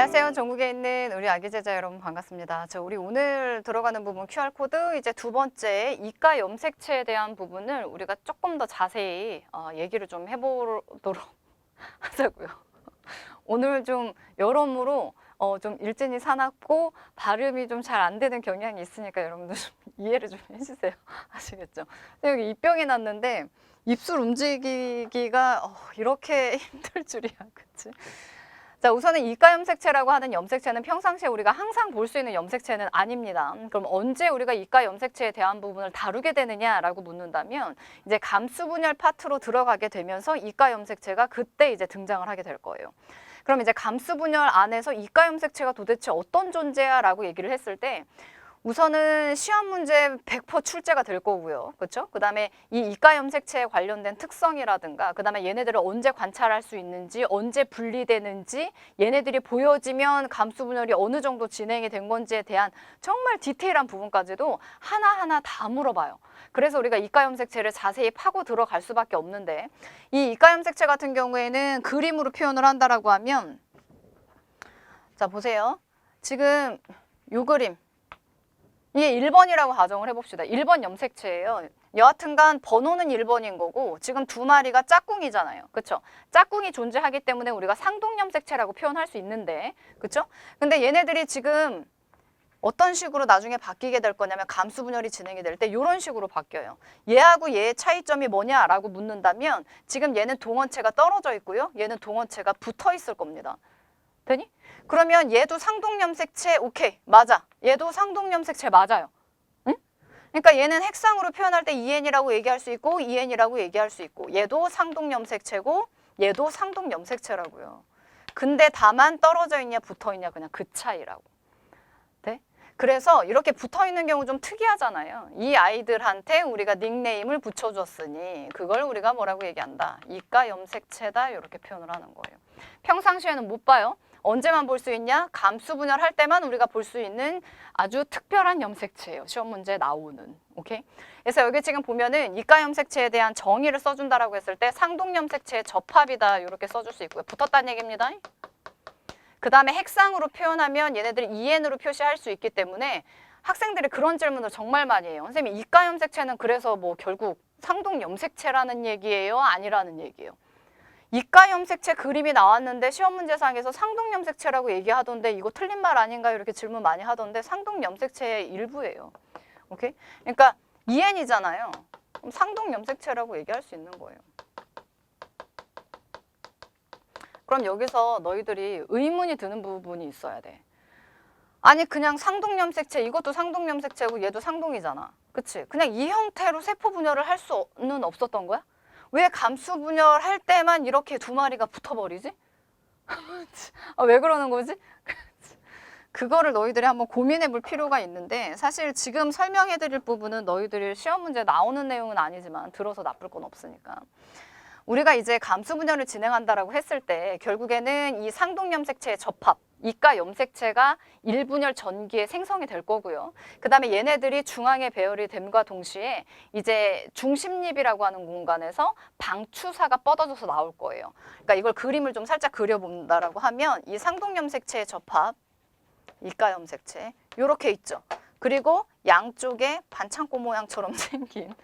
안녕하세요. 전국에 있는 우리 아기 제자 여러분 반갑습니다. 우리 오늘 들어가는 부분 QR코드 이제 두 번째 이가 염색체에 대한 부분을 우리가 조금 더 자세히 얘기를 좀 해보도록 하자고요. 오늘 좀 여러모로 좀 일진이 사납고 발음이 좀 잘 안 되는 경향이 있으니까 여러분들 좀 이해를 좀 해주세요. 아시겠죠? 여기 입병이 났는데 입술 움직이기가 이렇게 힘들 줄이야, 그치? 자, 우선은 이가 염색체라고 하는 염색체는 평상시에 우리가 항상 볼 수 있는 염색체는 아닙니다. 그럼 언제 우리가 이가 염색체에 대한 부분을 다루게 되느냐라고 묻는다면 이제 감수분열 파트로 들어가게 되면서 이가 염색체가 그때 이제 등장을 하게 될 거예요. 그럼 이제 감수분열 안에서 이가 염색체가 도대체 어떤 존재야 라고 얘기를 했을 때 우선은 시험 문제 100% 출제가 될 거고요. 그렇죠? 그다음에 이 이가 염색체에 관련된 특성이라든가 그다음에 얘네들을 언제 관찰할 수 있는지, 언제 분리되는지, 얘네들이 보여지면 감수분열이 어느 정도 진행이 된 건지에 대한 정말 디테일한 부분까지도 하나하나 다 물어봐요. 그래서 우리가 이가 염색체를 자세히 파고 들어갈 수밖에 없는데 이 이가 염색체 같은 경우에는 그림으로 표현을 한다라고 하면 자, 보세요. 지금 요 그림 이게 1번이라고 가정을 해봅시다. 1번 염색체예요. 여하튼간 번호는 1번인 거고 지금 두 마리가 짝꿍이잖아요. 그쵸? 짝꿍이 존재하기 때문에 우리가 상동염색체라고 표현할 수 있는데 그쵸? 근데 얘네들이 지금 어떤 식으로 나중에 바뀌게 될 거냐면 감수분열이 진행이 될 때 이런 식으로 바뀌어요. 얘하고 얘의 차이점이 뭐냐라고 묻는다면 지금 얘는 동원체가 떨어져 있고요. 얘는 동원체가 붙어 있을 겁니다. 되니? 그러면 얘도 상동염색체 오케이 맞아. 얘도 상동염색체 맞아요. 응? 그러니까 얘는 핵상으로 표현할 때 EN이라고 얘기할 수 있고 EN이라고 얘기할 수 있고 얘도 상동염색체고 얘도 상동염색체라고요. 근데 다만 떨어져 있냐 붙어 있냐 그냥 그 차이라고. 네? 그래서 이렇게 붙어 있는 경우 좀 특이하잖아요. 이 아이들한테 우리가 닉네임을 붙여줬으니 그걸 우리가 뭐라고 얘기한다. 이가 염색체다 이렇게 표현을 하는 거예요. 평상시에는 못 봐요. 언제만 볼 수 있냐? 감수분열 할 때만 우리가 볼 수 있는 아주 특별한 염색체예요. 시험 문제에 나오는. 오케이? 그래서 여기 지금 보면은 이가 염색체에 대한 정의를 써준다라고 했을 때 상동염색체의 접합이다 이렇게 써줄 수 있고요. 붙었다는 얘기입니다. 그 다음에 핵상으로 표현하면 얘네들이 EN으로 표시할 수 있기 때문에 학생들이 그런 질문을 정말 많이 해요. 선생님 이가 염색체는 그래서 뭐 결국 상동염색체라는 얘기예요? 아니라는 얘기예요? 이가 염색체 그림이 나왔는데 시험 문제상에서 상동염색체라고 얘기하던데 이거 틀린 말 아닌가요? 이렇게 질문 많이 하던데 상동염색체의 일부예요. 오케이? 그러니까 EN이잖아요. 그럼 상동염색체라고 얘기할 수 있는 거예요. 그럼 여기서 너희들이 의문이 드는 부분이 있어야 돼. 아니 그냥 상동염색체 이것도 상동염색체고 얘도 상동이잖아. 그치? 그냥 이 형태로 세포 분열을 할 수는 없었던 거야? 왜 감수 분열할 때만 이렇게 두 마리가 붙어버리지? 왜 그러는 거지? 그거를 너희들이 한번 고민해 볼 필요가 있는데 사실 지금 설명해 드릴 부분은 너희들이 시험 문제 나오는 내용은 아니지만 들어서 나쁠 건 없으니까. 우리가 이제 감수 분열을 진행한다라고 했을 때 결국에는 이 상동염색체의 접합, 이가 염색체가 1분열 전기에 생성이 될 거고요. 그 다음에 얘네들이 중앙에 배열이 됨과 동시에 이제 중심립이라고 하는 공간에서 방추사가 뻗어져서 나올 거예요. 그러니까 이걸 그림을 좀 살짝 그려본다라고 하면 이 상동염색체의 접합, 이가 염색체 이렇게 있죠. 그리고 양쪽에 반창고 모양처럼 생긴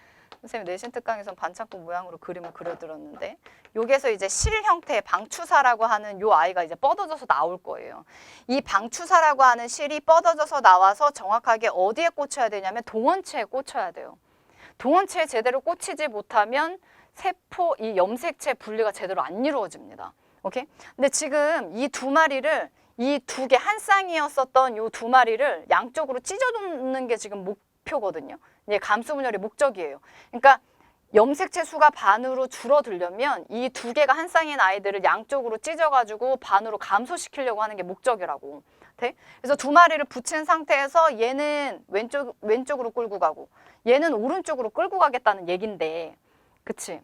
선생님 내신 특강에서 반창고 모양으로 그림을 그려드렸는데 여기에서 이제 실 형태의 방추사라고 하는 요 아이가 이제 뻗어져서 나올 거예요. 이 방추사라고 하는 실이 뻗어져서 나와서 정확하게 어디에 꽂혀야 되냐면 동원체에 꽂혀야 돼요. 동원체에 제대로 꽂히지 못하면 세포 이 염색체 분리가 제대로 안 이루어집니다. 오케이? 근데 지금 이 두 마리를 이 두 개 한 쌍이었었던 요 두 마리를 양쪽으로 찢어놓는 게 지금 목표거든요. 이게 감수분열의 목적이에요. 그러니까 염색체 수가 반으로 줄어들려면 이 두 개가 한 쌍인 아이들을 양쪽으로 찢어가지고 반으로 감소시키려고 하는 게 목적이라고. 돼? 그래서 두 마리를 붙인 상태에서 얘는 왼쪽으로 끌고 가고 얘는 오른쪽으로 끌고 가겠다는 얘긴데 그치?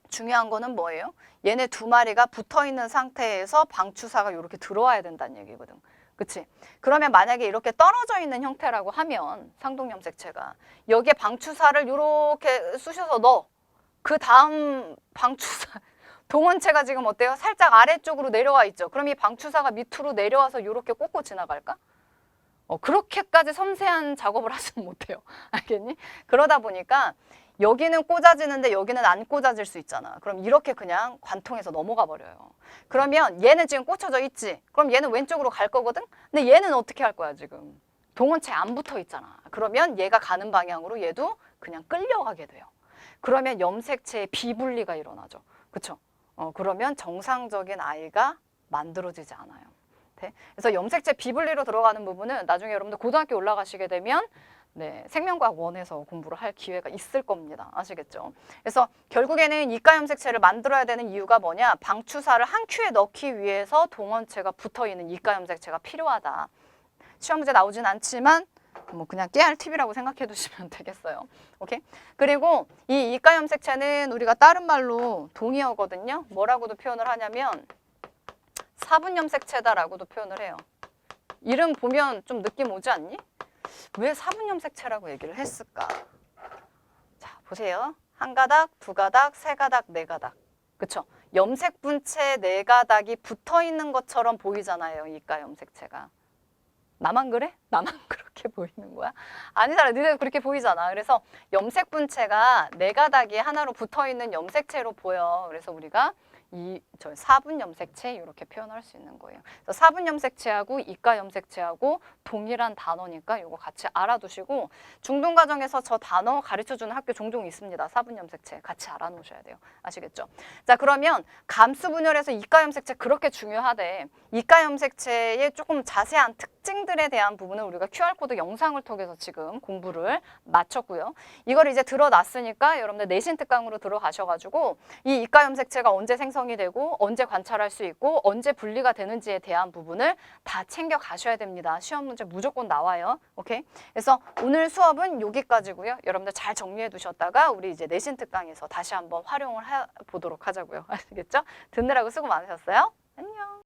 중요한 거는 뭐예요? 얘네 두 마리가 붙어있는 상태에서 방추사가 이렇게 들어와야 된다는 얘기거든. 그치? 그러면 만약에 이렇게 떨어져 있는 형태라고 하면 상동염색체가 여기에 방추사를 이렇게 쑤셔서 넣어. 그 다음 방추사 동원체가 지금 어때요? 살짝 아래쪽으로 내려와 있죠. 그럼 이 방추사가 밑으로 내려와서 이렇게 꽂고 지나갈까? 그렇게까지 섬세한 작업을 하지는 못해요. 알겠니? 그러다 보니까 여기는 꽂아지는데 여기는 안 꽂아질 수 있잖아. 그럼 이렇게 그냥 관통해서 넘어가 버려요. 그러면 얘는 지금 꽂혀져 있지. 그럼 얘는 왼쪽으로 갈 거거든? 근데 얘는 어떻게 할 거야, 지금? 동원체 안 붙어 있잖아. 그러면 얘가 가는 방향으로 얘도 그냥 끌려가게 돼요. 그러면 염색체의 비분리가 일어나죠. 그쵸? 그러면 정상적인 아이가 만들어지지 않아요. 네? 그래서 염색체 비분리로 들어가는 부분은 나중에 여러분들 고등학교 올라가시게 되면 네, 생명과학 원에서 공부를 할 기회가 있을 겁니다. 아시겠죠? 그래서 결국에는 이가 염색체를 만들어야 되는 이유가 뭐냐? 방추사를 한 큐에 넣기 위해서 동원체가 붙어있는 이가 염색체가 필요하다. 시험 문제 나오진 않지만 뭐 그냥 깨알 팁이라고 생각해 두시면 되겠어요. 오케이? 그리고 이 이가 염색체는 우리가 다른 말로 동의어거든요. 뭐라고도 표현을 하냐면 사분 염색체다라고도 표현을 해요. 이름 보면 좀 느낌 오지 않니? 왜 사분 염색체라고 얘기를 했을까? 자, 보세요. 한 가닥, 두 가닥, 세 가닥, 네 가닥. 그쵸? 염색 분체 네 가닥이 붙어 있는 것처럼 보이잖아요. 이가 염색체가. 나만 그래? 나만 그렇게 보이는 거야? 아니잖아. 너네도 그렇게 보이잖아. 그래서 염색 분체가 네 가닥이 하나로 붙어 있는 염색체로 보여. 그래서 우리가 저 사분 염색체 이렇게 표현할 수 있는 거예요. 그래서 사분 염색체하고 이가 염색체하고 동일한 단어니까 이거 같이 알아두시고 중등 과정에서 저 단어 가르쳐주는 학교 종종 있습니다. 사분 염색체 같이 알아놓으셔야 돼요. 아시겠죠? 자, 그러면 감수 분열에서 이가 염색체 그렇게 중요하대. 이가 염색체의 조금 자세한 특징들에 대한 부분은 우리가 QR코드 영상을 통해서 지금 공부를 마쳤고요. 이걸 이제 들어놨으니까 여러분들 내신 특강으로 들어가셔가지고 이 이가 염색체가 언제 생성이 되고 언제 관찰할 수 있고 언제 분리가 되는지에 대한 부분을 다 챙겨 가셔야 됩니다. 시험 문제 무조건 나와요. 오케이? 그래서 오늘 수업은 여기까지고요. 여러분들 잘 정리해 두셨다가 우리 이제 내신 특강에서 다시 한번 활용을 보도록 하자고요. 아시겠죠? 듣느라고 수고 많으셨어요. 안녕.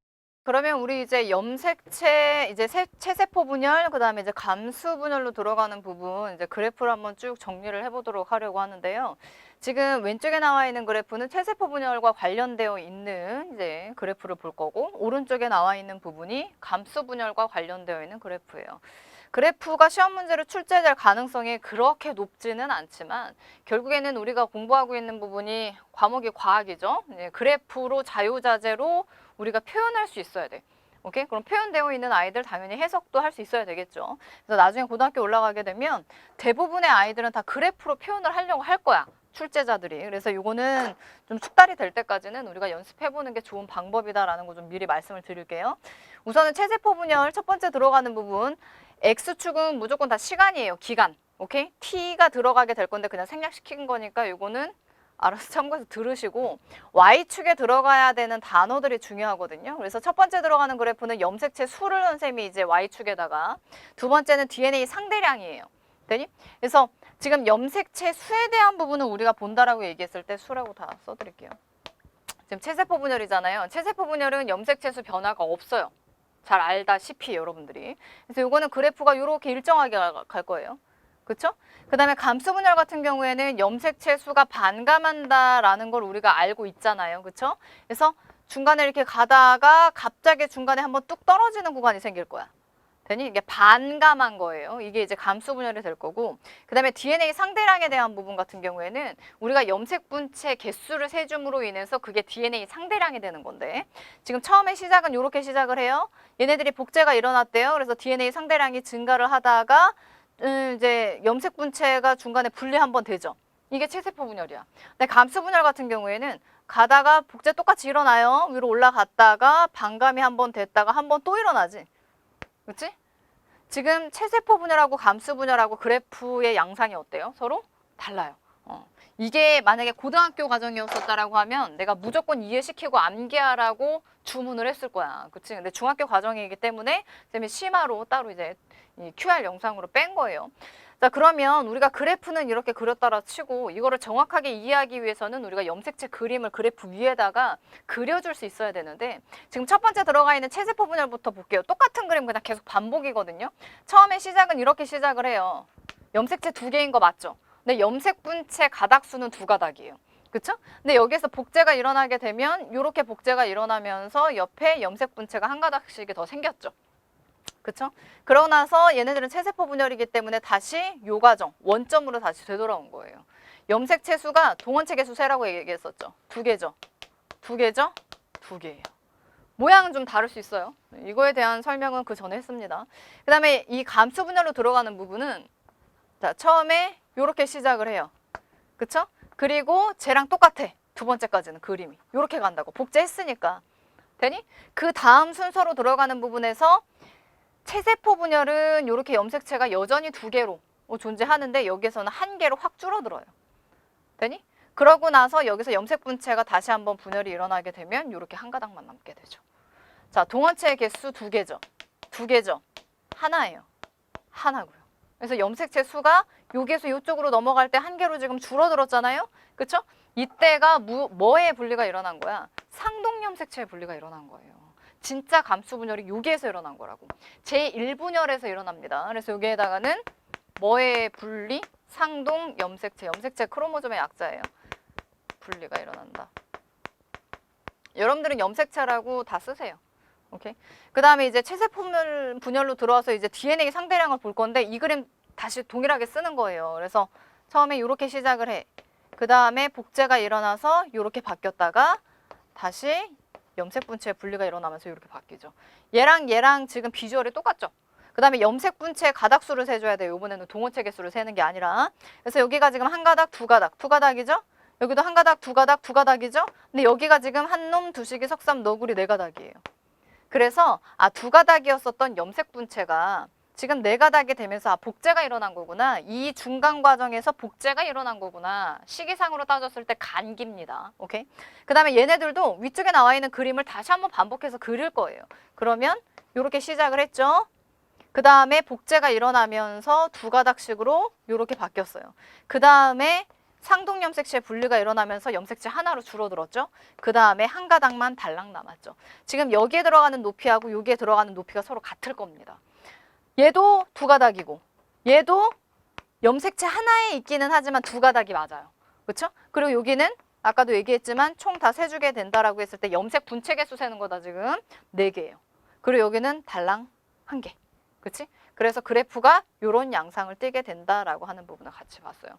그러면 우리 이제 염색체, 이제 체세포 분열, 그다음에 이제 감수 분열로 들어가는 부분 이제 그래프를 한번 쭉 정리를 해보도록 하려고 하는데요. 지금 왼쪽에 나와 있는 그래프는 체세포 분열과 관련되어 있는 이제 그래프를 볼 거고, 오른쪽에 나와 있는 부분이 감수 분열과 관련되어 있는 그래프예요. 그래프가 시험 문제로 출제될 가능성이 그렇게 높지는 않지만 결국에는 우리가 공부하고 있는 부분이 과목이 과학이죠. 그래프로 자유자재로 우리가 표현할 수 있어야 돼. 오케이? 그럼 표현되어 있는 아이들 당연히 해석도 할 수 있어야 되겠죠. 그래서 나중에 고등학교 올라가게 되면 대부분의 아이들은 다 그래프로 표현을 하려고 할 거야. 출제자들이. 그래서 이거는 좀 숙달이 될 때까지는 우리가 연습해보는 게 좋은 방법이다라는 거 좀 미리 말씀을 드릴게요. 우선은 체세포 분열 첫 번째 들어가는 부분. X축은 무조건 다 시간이에요. 기간. 오케이? T가 들어가게 될 건데 그냥 생략시킨 거니까 이거는 알아서 참고해서 들으시고 Y축에 들어가야 되는 단어들이 중요하거든요. 그래서 첫 번째 들어가는 그래프는 염색체 수를 선생님이 이제 Y축에다가 두 번째는 DNA 상대량이에요. 되니? 그래서 지금 염색체 수에 대한 부분은 우리가 본다라고 얘기했을 때 수라고 다 써드릴게요. 지금 체세포 분열이잖아요. 체세포 분열은 염색체 수 변화가 없어요. 잘 알다시피 여러분들이. 그래서 이거는 그래프가 이렇게 일정하게 갈 거예요. 그렇죠? 그 다음에 감수 분열 같은 경우에는 염색체 수가 반감한다라는 걸 우리가 알고 있잖아요. 그렇죠? 그래서 중간에 이렇게 가다가 갑자기 중간에 한번 뚝 떨어지는 구간이 생길 거야. 되니? 이게 반감한 거예요. 이게 이제 감수 분열이 될 거고, 그 다음에 DNA 상대량에 대한 부분 같은 경우에는 우리가 염색 분체 개수를 세줌으로 인해서 그게 DNA 상대량이 되는 건데, 지금 처음에 시작은 이렇게 시작을 해요. 얘네들이 복제가 일어났대요. 그래서 DNA 상대량이 증가를 하다가 이제 염색 분체가 중간에 분리 한번 되죠. 이게 체세포 분열이야. 근데 감수 분열 같은 경우에는 가다가 복제 똑같이 일어나요. 위로 올라갔다가 반감이 한번 됐다가 한번 또 일어나지. 그렇지? 지금 체세포 분열하고 감수 분열하고 그래프의 양상이 어때요? 서로 달라요. 이게 만약에 고등학교 과정이었었다라고 하면 내가 무조건 이해시키고 암기하라고 주문을 했을 거야. 그치? 근데 중학교 과정이기 때문에 쌤이 심화로 따로 이제 이 QR 영상으로 뺀 거예요. 자, 그러면 우리가 그래프는 이렇게 그렸다라 치고 이거를 정확하게 이해하기 위해서는 우리가 염색체 그림을 그래프 위에다가 그려줄 수 있어야 되는데, 지금 첫 번째 들어가 있는 체세포 분열부터 볼게요. 똑같은 그림 그냥 계속 반복이거든요. 처음에 시작은 이렇게 시작을 해요. 염색체 두 개인 거 맞죠? 근데 염색 분체 가닥수는 두 가닥이에요. 그쵸? 근데 여기에서 복제가 일어나게 되면 이렇게 복제가 일어나면서 옆에 염색 분체가 한 가닥씩이 더 생겼죠. 그쵸? 그러고 나서 얘네들은 체세포 분열이기 때문에 다시 요 과정, 원점으로 다시 되돌아온 거예요. 염색체 수가 동원체 개수 세라고 얘기했었죠. 2개죠. 2개죠? 2개예요. 모양은 좀 다를 수 있어요. 이거에 대한 설명은 그 전에 했습니다. 그 다음에 이 감수 분열로 들어가는 부분은 자, 처음에 요렇게 시작을 해요. 그쵸? 그리고 쟤랑 똑같아. 2번째까지는 그림이. 요렇게 간다고. 복제했으니까. 되니? 그 다음 순서로 들어가는 부분에서 체세포 분열은 이렇게 염색체가 여전히 2개로 존재하는데 여기에서는 1개로 확 줄어들어요. 되니? 그러고 나서 여기서 염색 분체가 다시 한번 분열이 일어나게 되면 이렇게 한 가닥만 남게 되죠. 자, 동원체의 개수 2개죠. 2개죠. 하나예요. 하나고요. 그래서 염색체 수가 여기에서 이쪽으로 넘어갈 때 1개로 지금 줄어들었잖아요. 그쵸? 이때가 뭐의 분리가 일어난 거야? 상동염색체의 분리가 일어난 거예요. 진짜 감수 분열이 여기에서 일어난 거라고. 제1분열에서 일어납니다. 그래서 여기에다가는 뭐의 분리? 상동 염색체. 염색체 크로모즘의 약자예요. 분리가 일어난다. 여러분들은 염색체라고 다 쓰세요. 오케이. 그 다음에 이제 체세포 분열로 들어와서 이제 DNA 상대량을 볼 건데 이 그림 다시 동일하게 쓰는 거예요. 그래서 처음에 이렇게 시작을 해. 그 다음에 복제가 일어나서 이렇게 바뀌었다가 다시 염색 분체의 분리가 일어나면서 이렇게 바뀌죠. 얘랑 지금 비주얼이 똑같죠. 그 다음에 염색 분체의 가닥수를 세줘야 돼요. 이번에는 동원체 개수를 세는 게 아니라. 그래서 여기가 지금 한 가닥, 2가닥, 2가닥이죠. 여기도 한 가닥, 2가닥, 2가닥이죠. 근데 여기가 지금 한 놈, 두식이, 석삼, 너구리 4가닥이에요. 그래서 2가닥이었었던 염색 분체가 지금 4가닥이 되면서 복제가 일어난 거구나. 이 중간 과정에서 복제가 일어난 거구나. 시기상으로 따졌을 때 간기입니다. 오케이? 그 다음에 얘네들도 위쪽에 나와 있는 그림을 다시 한번 반복해서 그릴 거예요. 그러면 이렇게 시작을 했죠. 그 다음에 복제가 일어나면서 2가닥씩으로 이렇게 바뀌었어요. 그 다음에 상동염색체의 분리가 일어나면서 염색체 하나로 줄어들었죠. 그 다음에 한 가닥만 달랑 남았죠. 지금 여기에 들어가는 높이하고 여기에 들어가는 높이가 서로 같을 겁니다. 얘도 2가닥이고 얘도 염색체 하나에 있기는 하지만 2가닥이 맞아요. 그렇죠? 그리고 여기는 아까도 얘기했지만 총 다 세주게 된다라고 했을 때 염색 분체 개수 세는 거다 지금 4개예요. 그리고 여기는 달랑 1개. 그렇지? 그래서 그래프가 이런 양상을 띠게 된다라고 하는 부분을 같이 봤어요.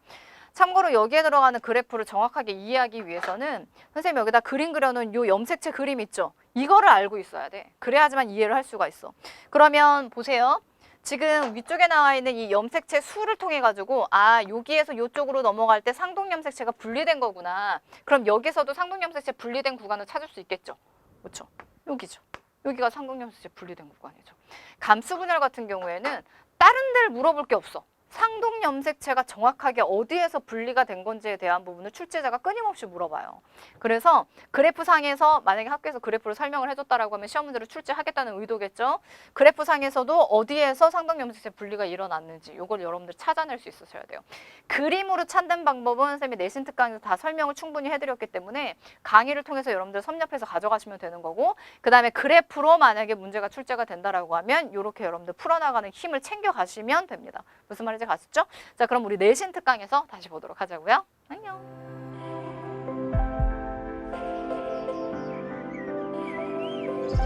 참고로 여기에 들어가는 그래프를 정확하게 이해하기 위해서는 선생님이 여기다 그림 그려놓은 요 염색체 그림 있죠? 이거를 알고 있어야 돼. 그래야지만 이해를 할 수가 있어. 그러면 보세요. 지금 위쪽에 나와 있는 이 염색체 수를 통해 가지고 여기에서 이쪽으로 넘어갈 때 상동염색체가 분리된 거구나. 그럼 여기서도 상동염색체 분리된 구간을 찾을 수 있겠죠? 그렇죠? 여기죠. 여기가 상동염색체 분리된 구간이죠. 감수 분열 같은 경우에는 다른 데를 물어볼 게 없어. 상동염색체가 정확하게 어디에서 분리가 된 건지에 대한 부분을 출제자가 끊임없이 물어봐요. 그래서 그래프상에서 만약에 학교에서 그래프를 설명을 해줬다라고 하면 시험 문제로 출제하겠다는 의도겠죠. 그래프상에서도 어디에서 상동염색체 분리가 일어났는지 이걸 여러분들 찾아낼 수 있으셔야 돼요. 그림으로 찾는 방법은 선생님이 내신 특강에서 다 설명을 충분히 해드렸기 때문에 강의를 통해서 여러분들 섭렵해서 가져가시면 되는 거고 그 다음에 그래프로 만약에 문제가 출제가 된다라고 하면 이렇게 여러분들 풀어나가는 힘을 챙겨가시면 됩니다. 무슨 말인지 가셨죠? 자, 그럼 우리 내신 특강에서 다시 보도록 하자고요. 안녕.